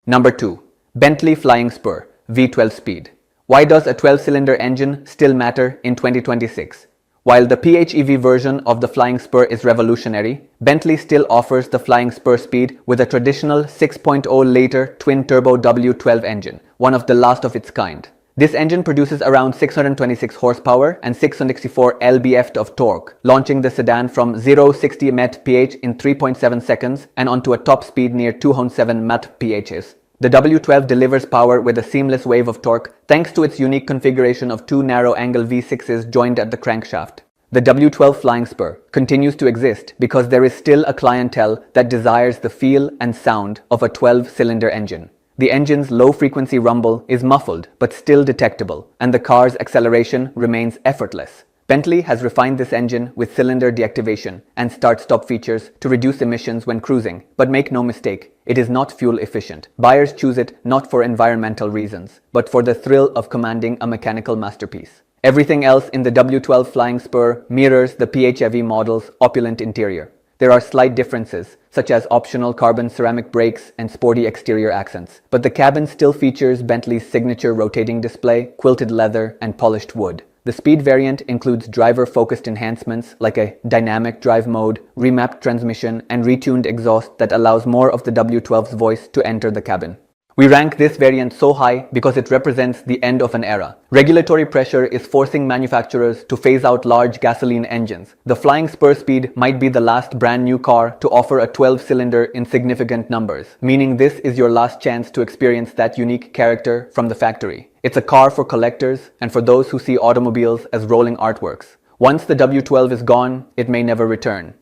Number 2. Bentley Flying Spur V12 Speed. Why does a 12-cylinder engine still matter in 2026? While the PHEV version of the Flying Spur is revolutionary, Bentley still offers the Flying Spur Speed with a traditional 6.0-liter twin-turbo W12 engine, one of the last of its kind. This engine produces around 626 horsepower and 664 lb-ft of torque, launching the sedan from 0-60 mph in 3.7 seconds and onto a top speed near 207 mph. The W12 delivers power with a seamless wave of torque thanks to its unique configuration of two narrow-angle V6s joined at the crankshaft. The W12 Flying Spur continues to exist because there is still a clientele that desires the feel and sound of a 12-cylinder engine. The engine's low-frequency rumble is muffled but still detectable, and the car's acceleration remains effortless. Bentley has refined this engine with cylinder deactivation and start-stop features to reduce emissions when cruising, but make no mistake, it is not fuel efficient. Buyers choose it not for environmental reasons, but for the thrill of commanding a mechanical masterpiece. Everything else in the W12 Flying Spur mirrors the PHEV model's opulent interior. There are slight differences, such as optional carbon ceramic brakes and sporty exterior accents, but the cabin still features Bentley's signature rotating display, quilted leather, and polished wood. The Speed variant includes driver-focused enhancements like a dynamic drive mode, remapped transmission, and retuned exhaust that allows more of the W12's voice to enter the cabin. We rank this variant so high because it represents the end of an era. Regulatory pressure is forcing manufacturers to phase out large gasoline engines. The Flying Spur Speed might be the last brand new car to offer a 12-cylinder in significant numbers, meaning this is your last chance to experience that unique character from the factory. It's a car for collectors and for those who see automobiles as rolling artworks. Once the W12 is gone, it may never return.